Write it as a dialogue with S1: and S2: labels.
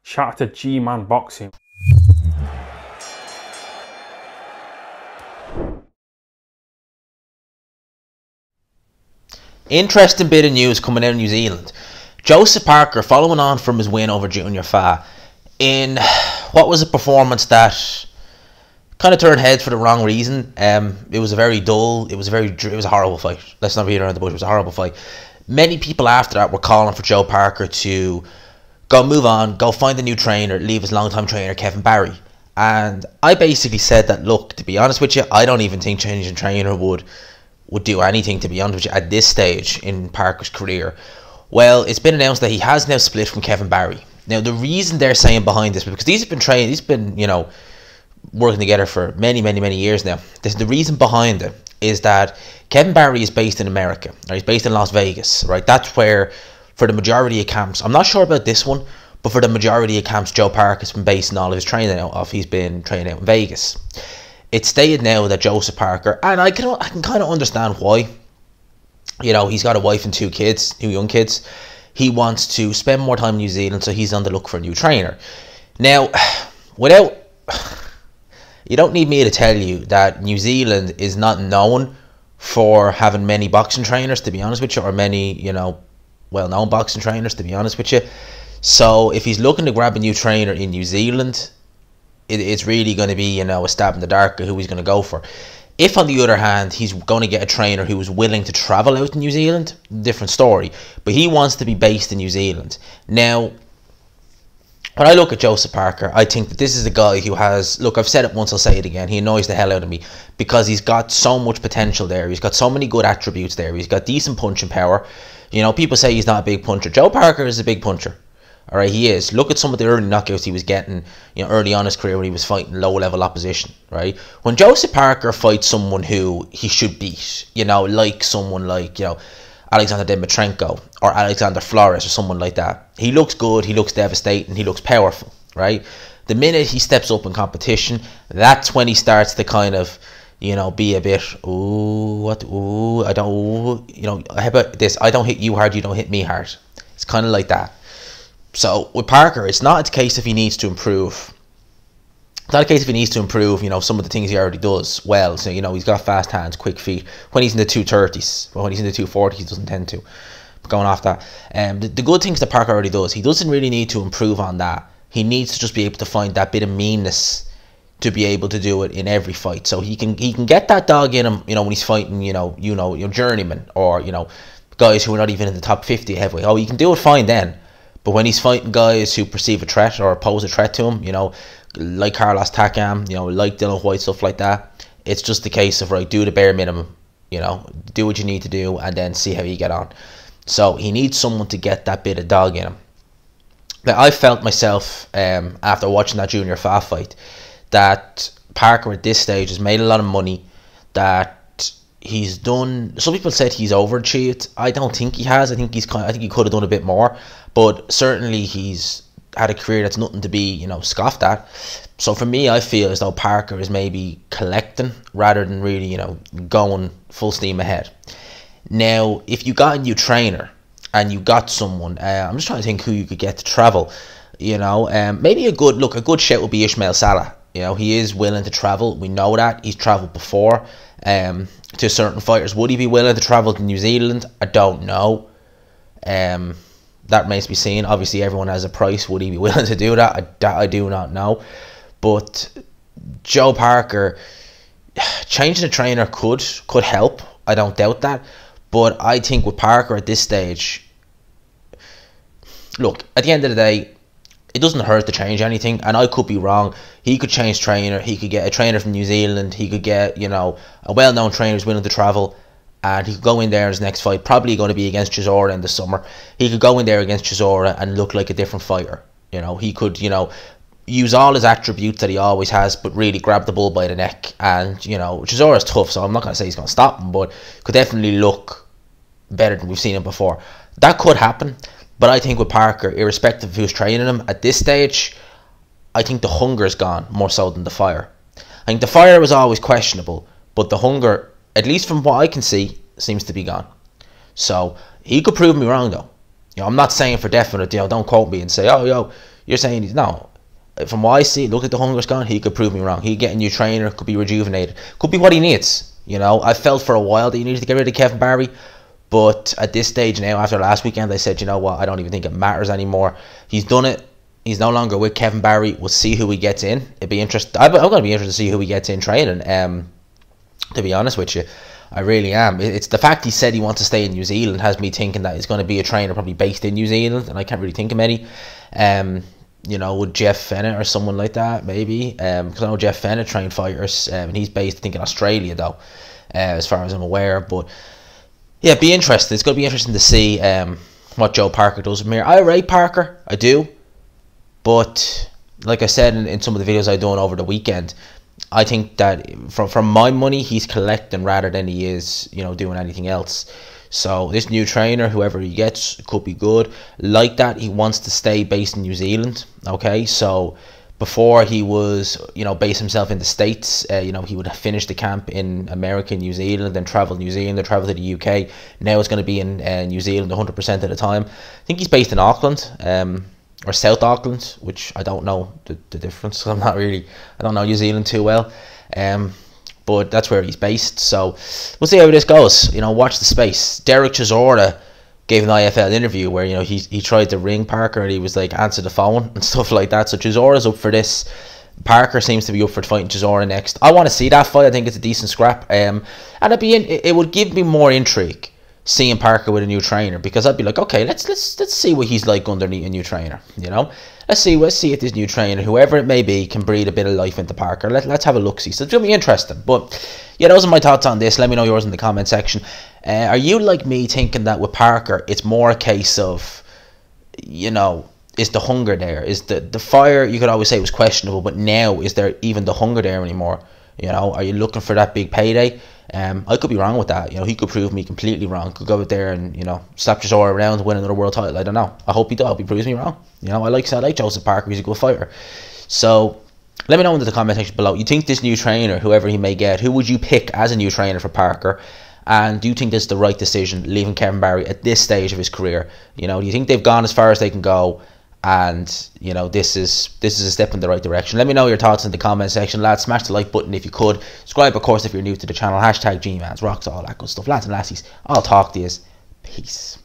S1: Shout out to G-Man Boxing.
S2: Interesting bit of news coming out of New Zealand. Joseph Parker, following on from his win over Junior Fa, in what was a performance that kind of turned heads for the wrong reason. It was a very dull, it was a horrible fight. Let's not beat around the bush. It was a horrible fight. Many people after that were calling for Joe Parker to go move on, go find a new trainer, leave his longtime trainer Kevin Barry. And I basically said that, look, to be honest with you, I don't even think changing trainer would do anything, to be honest with you, at this stage in Parker's career. Well, it's been announced that he has now split from Kevin Barry. Now, the reason they're saying behind this, because these have been trained, he's been, working together for many, many, many years now. The reason behind it is that Kevin Barry is based in America. Right? He's based in Las Vegas, right? That's where, for the majority of camps, I'm not sure about this one, but for the majority of camps Joe Parker's been basing all of his training out of, he's been training out in Vegas. It's stated now that Joseph Parker, and I can kind of understand why. He's got a wife and two young kids. He wants to spend more time in New Zealand, so he's on the look for a new trainer. Now, you don't need me to tell you that New Zealand is not known for having many boxing trainers, to be honest with you, or many, well-known boxing trainers, to be honest with you. So if he's looking to grab a new trainer in New Zealand, it's really going to be, a stab in the dark of who he's going to go for. If, on the other hand, he's going to get a trainer who is willing to travel out to New Zealand, different story. But he wants to be based in New Zealand. Now, when I look at Joseph Parker, I think that this is a guy who has, look, I've said it once, I'll say it again, he annoys the hell out of me because he's got so much potential there. He's got so many good attributes there. He's got decent punching power. People say he's not a big puncher. Joe Parker is a big puncher. All right, he is. Look at some of the early knockouts he was getting, early on his career when he was fighting low-level opposition, right? When Joseph Parker fights someone who he should beat, like someone like, Alexander Dmytrenko or Alexander Flores or someone like that, he looks good, he looks devastating, he looks powerful, right? The minute he steps up in competition, that's when he starts to kind of, be a bit, how about this? I don't hit you hard, you don't hit me hard. It's kind of like that. So with Parker, it's not a case if he needs to improve. It's not a case if he needs to improve, some of the things he already does well. So, he's got fast hands, quick feet. When he's in the 230s, but when he's in the 240s, he doesn't tend to. But going off that, the good things that Parker already does, he doesn't really need to improve on that. He needs to just be able to find that bit of meanness to be able to do it in every fight. So he can get that dog in him, when he's fighting, your journeyman or, guys who are not even in the top 50 heavyweight. Oh, he can do it fine then. But when he's fighting guys who perceive a threat or pose a threat to him, like Carlos Takam, like Dylan White, stuff like that, it's just a case of, right, do the bare minimum, do what you need to do and then see how you get on. So he needs someone to get that bit of dog in him. Now, I felt myself, after watching that Junior Fa fight, that Parker at this stage has made a lot of money, that he's done, some people said he's overachieved. I don't think he has. I think he could have done a bit more. But certainly he's had a career that's nothing to be, scoffed at. So for me, I feel as though Parker is maybe collecting rather than really, going full steam ahead. Now, if you got a new trainer and you got someone, I'm just trying to think who you could get to travel. Maybe a good shout would be Ismail Salah. He is willing to travel. We know that. He's travelled before to certain fighters. Would he be willing to travel to New Zealand? I don't know. That remains to be seen. Obviously, everyone has a price. Would he be willing to do that? I do not know. But Joe Parker, changing the trainer could help. I don't doubt that. But I think with Parker at this stage, look, at the end of the day, it doesn't hurt to change anything. And I could be wrong. He could change trainer. He could get a trainer from New Zealand. He could get, a well-known trainer who's willing to travel. And he could go in there in his next fight, probably going to be against Chisora in the summer. He could go in there against Chisora and look like a different fighter. He could, use all his attributes that he always has, but really grab the bull by the neck. And, Chisora's tough, so I'm not going to say he's going to stop him, but could definitely look better than we've seen him before. That could happen, but I think with Parker, irrespective of who's training him, at this stage, I think the hunger is gone more so than the fire. I think the fire was always questionable, but the hunger, at least from what I can see, seems to be gone. So he could prove me wrong though. I'm not saying for definite, don't quote me and say, You're saying he's no. From what I see, look at the hunger's gone. He could prove me wrong. He could get a new trainer. Could be rejuvenated. Could be what he needs. You know, I felt for a while that you needed to get rid of Kevin Barry, but at this stage now, after last weekend, I said, you know what, I don't even think it matters anymore. He's done it. He's no longer with Kevin Barry. We'll see who he gets in. It'd be interesting. I'm going to be interested to see who he gets in training. To be honest with you, I really am. It's the fact he said he wants to stay in New Zealand has me thinking that he's going to be a trainer probably based in New Zealand, and I can't really think of any. You know, with Jeff Fennett or someone like that, maybe. Because I know Jeff Fennett trained fighters, and he's based, I think, in Australia, though, as far as I'm aware. But, yeah, be interesting. It's going to be interesting to see what Joe Parker does from here. I rate Parker, I do. But, like I said in some of the videos I've done over the weekend, I think that from my money, he's collecting rather than he is, you know, doing anything else. So this new trainer, whoever he gets, could be good. Like that, he wants to stay based in New Zealand. Okay, so before he was, you know, base himself in the States. You know, he would have finished the camp in America, New Zealand, then travel New Zealand, then travel to the UK. Now it's going to be in New Zealand 100% of the time. I think he's based in Auckland. Or South Auckland, which I don't know the difference. I don't know New Zealand too well. But that's where he's based. So we'll see how this goes. You know, watch the space. Derek Chisora gave an IFL interview where, you know, he tried to ring Parker and he was like, answer the phone and stuff like that. So Chisora's up for this. Parker seems to be up for fighting Chisora next. I want to see that fight. I think it's a decent scrap. And it would give me more intrigue seeing Parker with a new trainer, because I'd be like, okay, let's see what he's like underneath a new trainer. You know, let's see if this new trainer, whoever it may be, can breathe a bit of life into Parker. Let's have a look see. So it's gonna be interesting. But yeah, those are my thoughts on this. Let me know yours in the comment section. Are you like me, thinking that with Parker it's more a case of, you know, is the hunger there? Is the fire, you could always say, was questionable, but now is there even the hunger there anymore? You know, are you looking for that big payday? I could be wrong with that. You know, he could prove me completely wrong. Could go out there and, you know, slap Chisora around, win another world title. I don't know. I hope he does. I hope he proves me wrong. You know, I like Joseph Parker. He's a good fighter. So let me know in the comment section below. You think this new trainer, whoever he may get, who would you pick as a new trainer for Parker? And do you think this is the right decision, leaving Kevin Barry at this stage of his career? You know, do you think they've gone as far as they can go? And, you know, this is a step in the right direction. Let me know your thoughts in the comment section, lads. Smash the like button if you could. Subscribe, of course, if you're new to the channel. Hashtag GMans, rocks, all that good stuff. Lads and lassies, I'll talk to you. Peace.